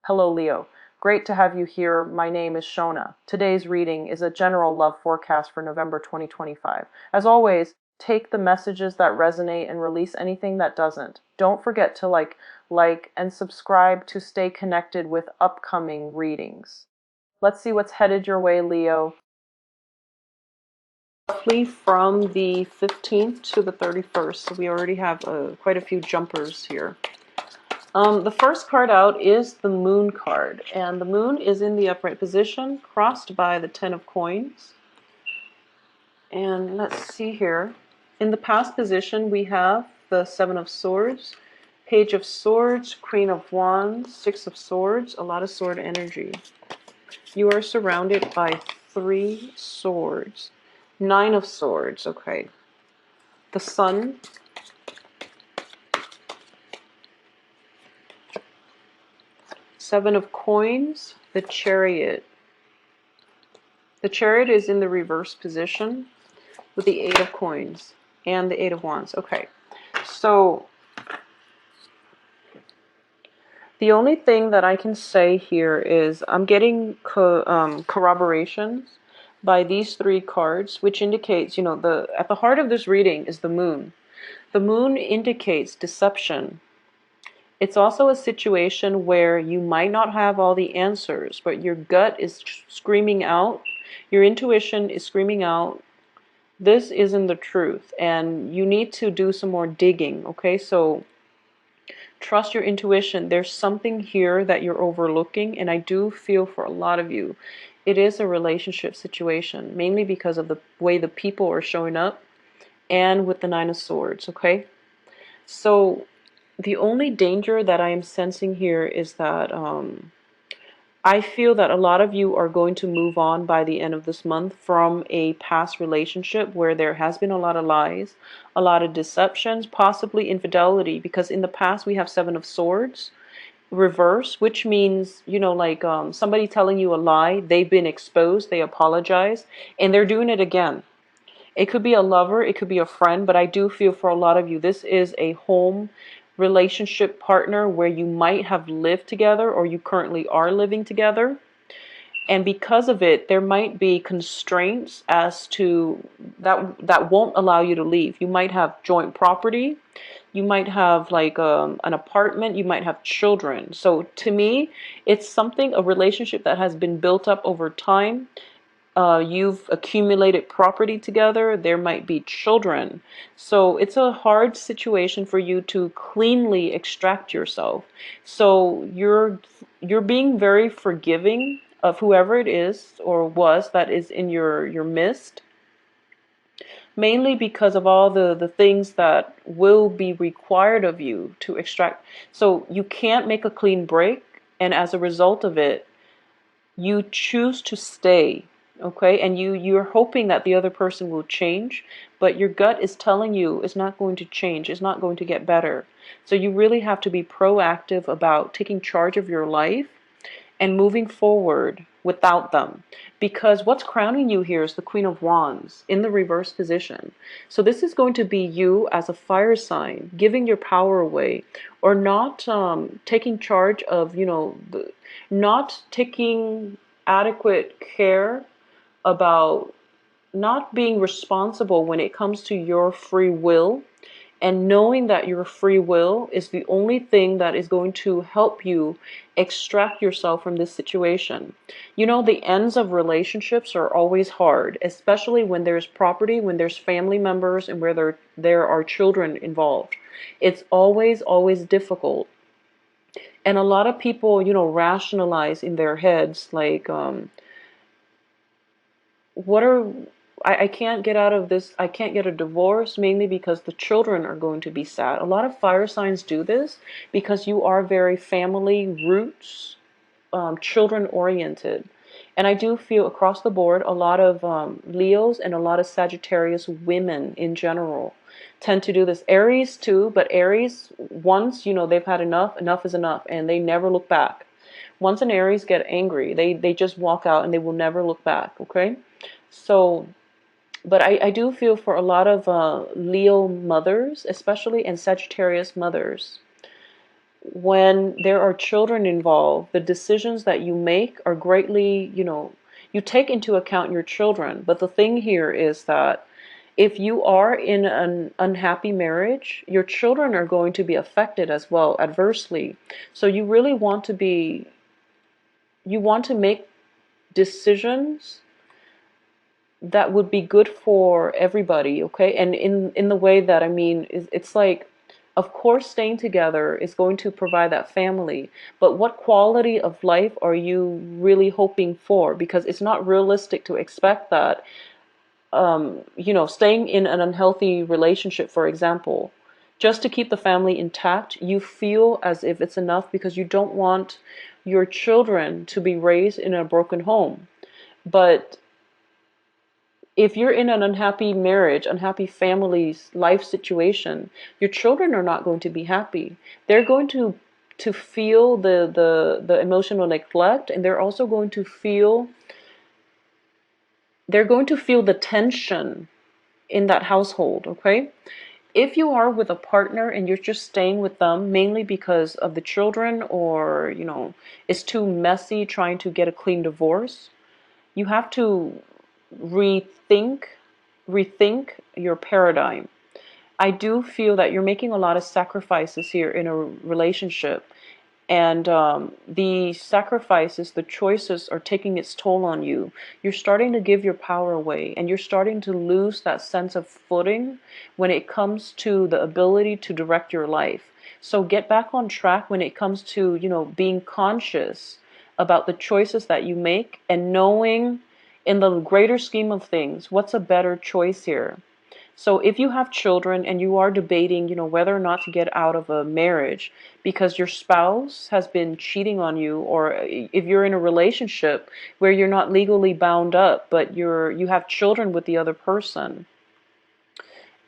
Hello, Leo. Great to have you here. My name is Shona. Today's reading is a general love forecast for November 2025. As always, take the messages that resonate and release anything that doesn't. Don't forget to like, and subscribe to stay connected with upcoming readings. Let's see what's headed your way, Leo. Roughly from the 15th to the 31st, so we already have quite a few jumpers here. The first card out is the Moon card, and the Moon is in the upright position, crossed by the Ten of Coins. And let's see here. In the past position, we have the Seven of Swords, Page of Swords, Queen of Wands, Six of Swords, a lot of sword energy. You are surrounded by 3 swords. 9 of Swords, okay. The Sun, Seven of Coins, the Chariot. The Chariot is in the reverse position with the 8 of Coins and the 8 of Wands. Okay, so the only thing that I can say here is I'm getting corroborations by these 3 cards, which indicates, you know, at the heart of this reading is the Moon. The Moon indicates deception. It's also a situation where you might not have all the answers, but your gut is screaming out, your intuition is screaming out, this isn't the truth, and you need to do some more digging, okay? So trust your intuition. There's something here that you're overlooking, and I do feel for a lot of you, it is a relationship situation, mainly because of the way the people are showing up, and with the Nine of Swords, okay? So the only danger that I am sensing here is that I feel that a lot of you are going to move on by the end of this month from a past relationship where there has been a lot of lies, a lot of deceptions, possibly infidelity, because in the past we have Seven of Swords reverse, which means, you know, like somebody telling you a lie, they've been exposed, they apologize, and they're doing it again. It could be a lover, it could be a friend, but I do feel for a lot of you, this is a home relationship partner where you might have lived together or you currently are living together. And because of it, there might be constraints as to that won't allow you to leave. You might have joint property. You might have like an apartment. You might have children. So to me, it's a relationship that has been built up over time. You've accumulated property together, there might be children. So it's a hard situation for you to cleanly extract yourself. So you're being very forgiving of whoever it is or was that is in your midst, mainly because of all the things that will be required of you to extract. So you can't make a clean break, and as a result of it, you choose to stay, okay? And you're hoping that the other person will change, but your gut is telling you it's not going to change, it's not going to get better. So you really have to be proactive about taking charge of your life and moving forward without them, because what's crowning you here is the Queen of Wands in the reverse position. So this is going to be you as a fire sign giving your power away, or not taking charge of, you know, not taking adequate care about, not being responsible when it comes to your free will, and knowing that your free will is the only thing that is going to help you extract yourself from this situation. You know, the ends of relationships are always hard, especially when there's property, when there's family members, and where there are children involved. It's always difficult. And a lot of people, you know, rationalize in their heads like, what are I can't get out of this, I can't get a divorce, mainly because the children are going to be sad. A lot of fire signs do this because you are very family roots, children oriented. And I do feel across the board a lot of Leos and a lot of Sagittarius women in general tend to do this. Aries too, but Aries, once, you know, they've had enough is enough, and they never look back. Once an Aries get angry, they just walk out and they will never look back, okay? So, but I do feel for a lot of Leo mothers, especially, and Sagittarius mothers. when there are children involved, the decisions that you make are greatly, you take into account your children. But the thing here is that if you are in an unhappy marriage, your children are going to be affected as well, adversely. So you really you want to make decisions that would be good for everybody, okay? And in the way that, I mean, it's like, of course staying together is going to provide that family, but what quality of life are you really hoping for? Because it's not realistic to expect that, staying in an unhealthy relationship, for example, just to keep the family intact, you feel as if it's enough because you don't want your children to be raised in a broken home. But if you're in an unhappy marriage, unhappy family's life situation, your children are not going to be happy. They're going to feel the emotional neglect, and they're going to feel the tension in that household, okay? If you are with a partner and you're just staying with them mainly because of the children, or it's too messy trying to get a clean divorce, you have to rethink rethink your paradigm. I do feel that you're making a lot of sacrifices here in a relationship, and the sacrifices, the choices are taking its toll on you. You're starting to give your power away, and you're starting to lose that sense of footing when it comes to the ability to direct your life. So get back on track when it comes to, being conscious about the choices that you make, and knowing in the greater scheme of things, what's a better choice here. So if you have children and you are debating, whether or not to get out of a marriage because your spouse has been cheating on you, or if you're in a relationship where you're not legally bound up, but you have children with the other person,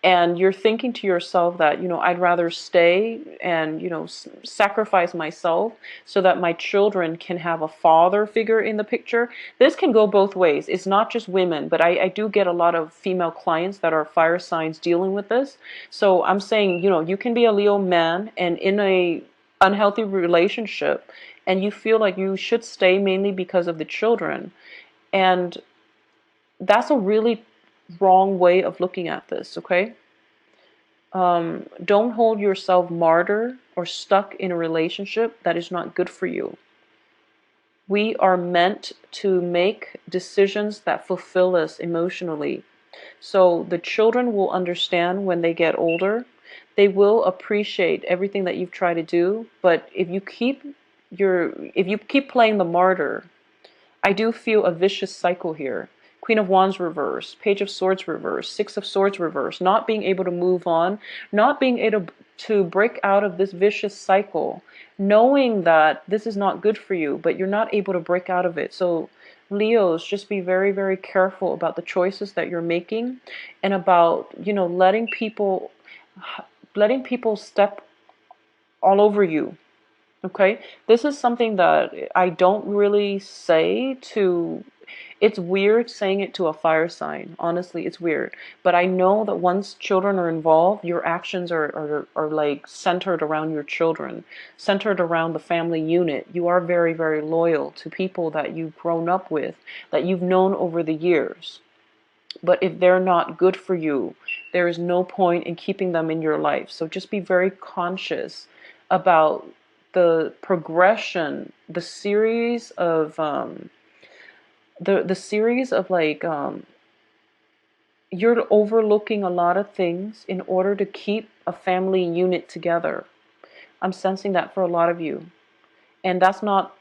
and you're thinking to yourself that, I'd rather stay and, sacrifice myself so that my children can have a father figure in the picture. This can go both ways. It's not just women, but I do get a lot of female clients that are fire signs dealing with this. So I'm saying, you can be a Leo man and in a unhealthy relationship, and you feel like you should stay mainly because of the children. And that's a really wrong way of looking at this, okay? Don't hold yourself martyr or stuck in a relationship that is not good for you. We are meant to make decisions that fulfill us emotionally. So the children will understand when they get older. They will appreciate everything that you've tried to do. But if you keep playing the martyr, I do feel a vicious cycle here. Queen of Wands reverse, Page of Swords reverse, Six of Swords reverse, not being able to move on, not being able to break out of this vicious cycle, knowing that this is not good for you, but you're not able to break out of it. So Leos, just be very, very careful about the choices that you're making, and about, letting people step all over you. Okay, this is something that I don't really say to, it's weird saying it to a fire sign. Honestly, it's weird. But I know that once children are involved, your actions are like centered around your children, centered around the family unit. You are very, very loyal to people that you've grown up with, that you've known over the years. But if they're not good for you, there is no point in keeping them in your life. So just be very conscious about the progression, the series of the series of like, you're overlooking a lot of things in order to keep a family unit together. I'm sensing that for a lot of you. And that's not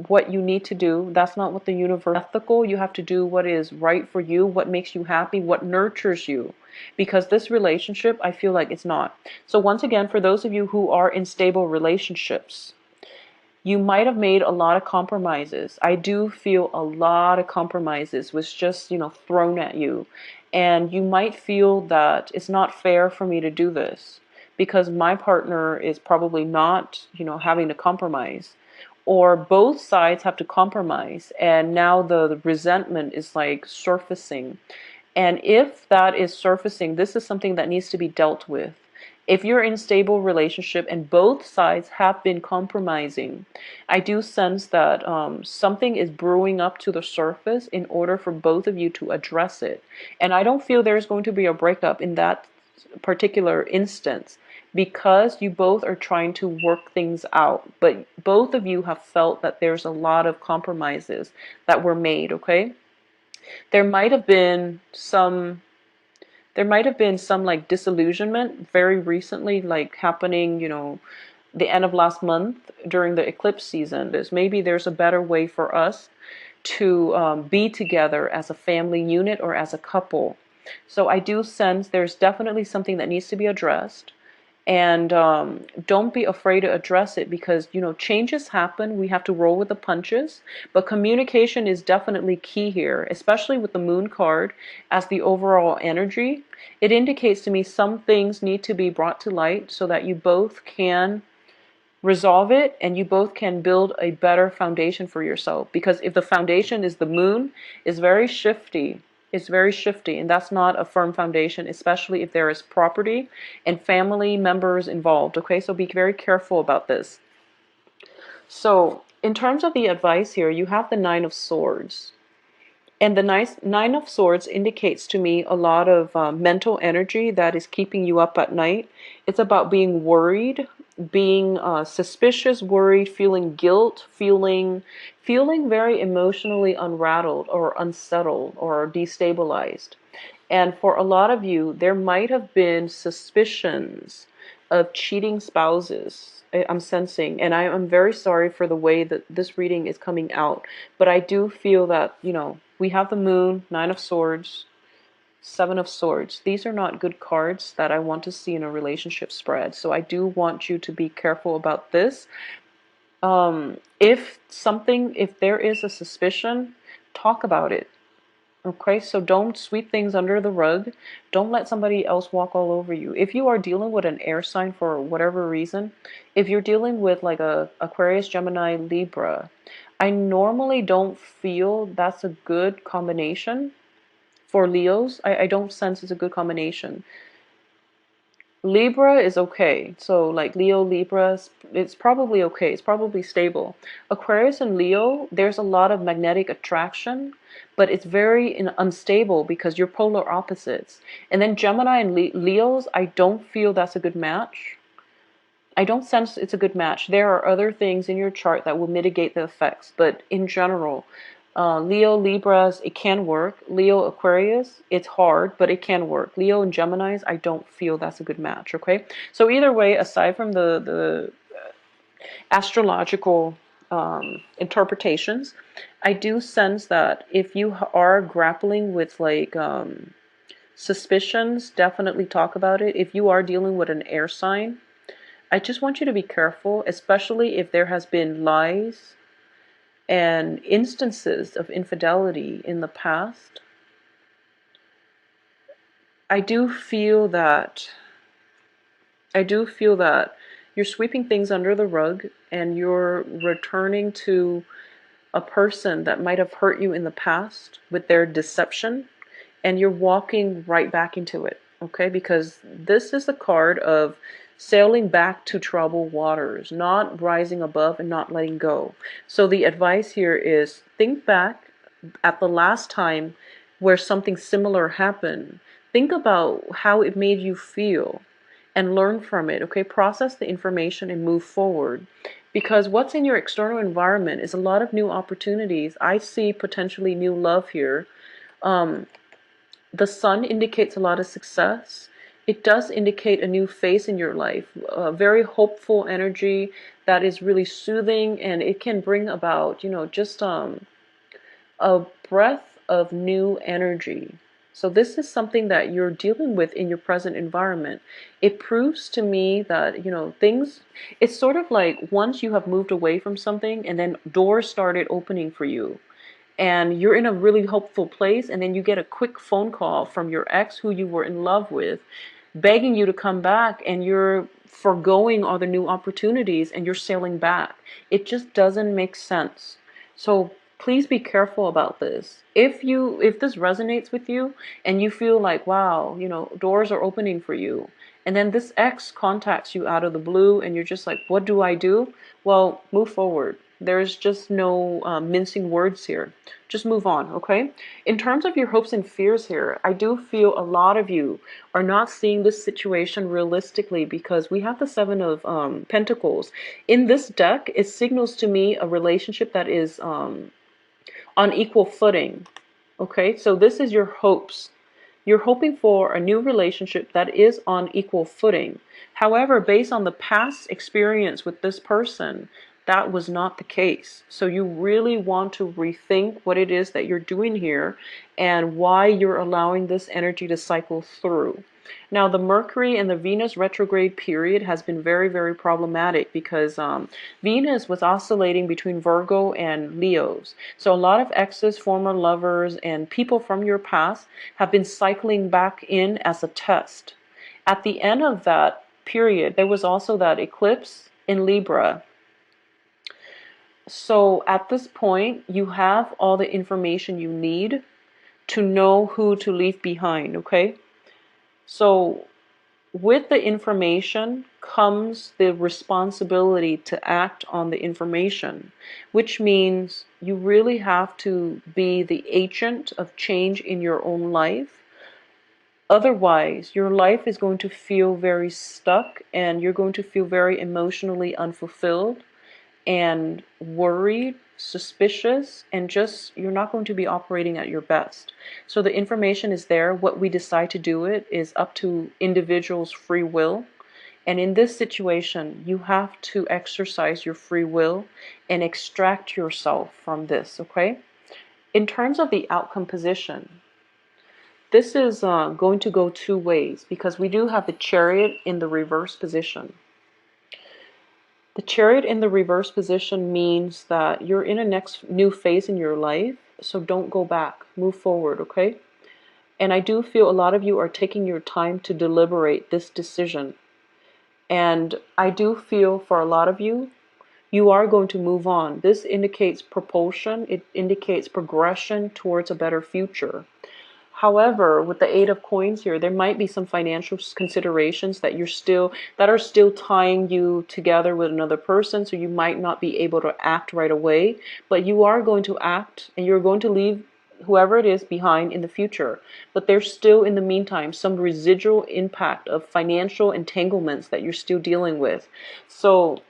what you need to do. That's not what the universe is. Ethical. You have to do what is right for you, what makes you happy, what nurtures you. Because this relationship, I feel like it's not. So once again, for those of you who are in stable relationships, you might have made a lot of compromises. I do feel a lot of compromises was just, thrown at you. And you might feel that it's not fair for me to do this because my partner is probably not, having to compromise. Or both sides have to compromise, and now the resentment is like surfacing. And if that is surfacing, this is something that needs to be dealt with. If you're in a stable relationship and both sides have been compromising, I do sense that something is brewing up to the surface in order for both of you to address it. And I don't feel there's going to be a breakup in that particular instance because you both are trying to work things out. But both of you have felt that there's a lot of compromises that were made, okay? There might have been some like disillusionment very recently, like happening, the end of last month during the eclipse season. There's a better way for us to be together as a family unit or as a couple. So I do sense there's definitely something that needs to be addressed. And don't be afraid to address it because, changes happen. We have to roll with the punches. But communication is definitely key here, especially with the moon card as the overall energy. It indicates to me some things need to be brought to light so that you both can resolve it and you both can build a better foundation for yourself. Because if the foundation is the moon, is very shifty. It's very shifty, and that's not a firm foundation, especially if there is property and family members involved. Okay, so be very careful about this. So, in terms of the advice here, you have the Nine of Swords. And the Nine of Swords indicates to me a lot of mental energy that is keeping you up at night. It's about being worried, being suspicious, worried, feeling guilt, feeling very emotionally unrattled or unsettled or destabilized. And for a lot of you, there might have been suspicions of cheating spouses. I'm sensing, and I'm very sorry for the way that this reading is coming out, but I do feel that, we have the moon, Nine of Swords, Seven of Swords. These are not good cards that I want to see in a relationship spread. So I do want you to be careful about this. If there is a suspicion, talk about it. Okay, so don't sweep things under the rug. Don't let somebody else walk all over you. If you are dealing with an air sign for whatever reason, if you're dealing with like a Aquarius, Gemini, Libra, I normally don't feel that's a good combination for Leos. I don't sense it's a good combination. Libra is okay. So like Leo, Libra, it's probably okay. It's probably stable. Aquarius and Leo, there's a lot of magnetic attraction, but it's very unstable because you're polar opposites. And then Gemini and Leos, I don't feel that's a good match. I don't sense it's a good match. There are other things in your chart that will mitigate the effects, but in general, Leo, Libras, it can work. Leo, Aquarius, it's hard, but it can work. Leo and Geminis, I don't feel that's a good match, okay? So either way, aside from the astrological interpretations, I do sense that if you are grappling with like suspicions, definitely talk about it. If you are dealing with an air sign, I just want you to be careful, especially if there has been lies and instances of infidelity in the past. I do feel that you're sweeping things under the rug and you're returning to a person that might have hurt you in the past with their deception, and you're walking right back into it, okay? Because this is the card of sailing back to troubled waters, not rising above and not letting go. So the advice here is think back at the last time where something similar happened. Think about how it made you feel and learn from it, okay? Process the information and move forward. Because what's in your external environment is a lot of new opportunities. I see potentially new love here. The sun indicates a lot of success. It does indicate a new phase in your life, a very hopeful energy that is really soothing, and it can bring about, just a breath of new energy. So this is something that you're dealing with in your present environment. It proves to me that, it's sort of like once you have moved away from something and then doors started opening for you and you're in a really hopeful place, and then you get a quick phone call from your ex who you were in love with begging you to come back, and you're foregoing all the new opportunities and you're sailing back. It just doesn't make sense. So please be careful about this. If this resonates with you and you feel like, wow, doors are opening for you And then this ex contacts you out of the blue, and you're just like, what do I do? Well, move forward. There's just no mincing words here. Just move on, okay? In terms of your hopes and fears here, I do feel a lot of you are not seeing this situation realistically, because we have the Seven of Pentacles. In this deck, it signals to me a relationship that is on equal footing, okay? So this is your hopes. You're hoping for a new relationship that is on equal footing. However, based on the past experience with this person, that was not the case. So you really want to rethink what it is that you're doing here and why you're allowing this energy to cycle through. Now, the Mercury and the Venus retrograde period has been very, very problematic, because Venus was oscillating between Virgo and Leos. So a lot of exes, former lovers, and people from your past have been cycling back in as a test. At the end of that period, there was also that eclipse in Libra. So at this point, you have all the information you need to know who to leave behind, okay? So with the information comes the responsibility to act on the information, which means you really have to be the agent of change in your own life. Otherwise, your life is going to feel very stuck, and you're going to feel very emotionally unfulfilled and worried, suspicious, and just you're not going to be operating at your best. So the information is there. What we decide to do it is up to individuals' free will. And in this situation, you have to exercise your free will and extract yourself from this, okay? In terms of the outcome position, this is going to go two ways, because we do have the Chariot in the reverse position. The Chariot in the reverse position means that you're in a next new phase in your life, so don't go back. Move forward, okay? And I do feel a lot of you are taking your time to deliberate this decision. And I do feel for a lot of you, you are going to move on. This indicates propulsion. It indicates progression towards a better future. However, with the Eight of Coins here, there might be some financial considerations that are still tying you together with another person, so you might not be able to act right away, but you are going to act, and you're going to leave whoever it is behind in the future. But there's still, in the meantime, some residual impact of financial entanglements that you're still dealing with. So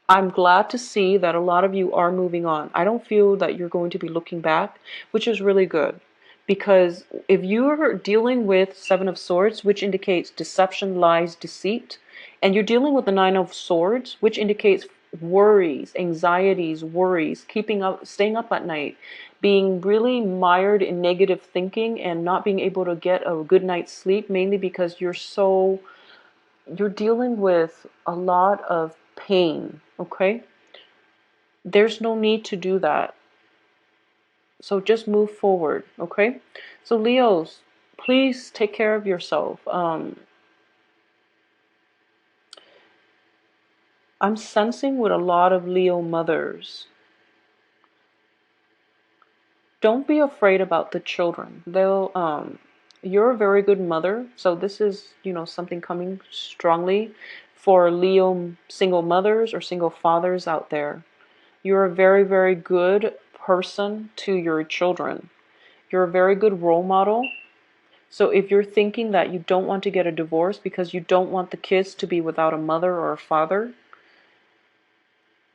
I'm glad to see that a lot of you are moving on. I don't feel that you're going to be looking back, which is really good. Because if you're dealing with Seven of Swords, which indicates deception, lies, deceit, and you're dealing with the Nine of Swords, which indicates worries, anxieties, worries, keeping up, staying up at night, being really mired in negative thinking and not being able to get a good night's sleep, mainly because you're dealing with a lot of pain, okay? There's no need to do that. So just move forward, okay? So Leos, please take care of yourself. I'm sensing with a lot of Leo mothers, don't be afraid about the children. You're a very good mother. So this is, something coming strongly for Leo single mothers or single fathers out there. You're a very, very good person to your children. You're a very good role model. So if you're thinking that you don't want to get a divorce because you don't want the kids to be without a mother or a father,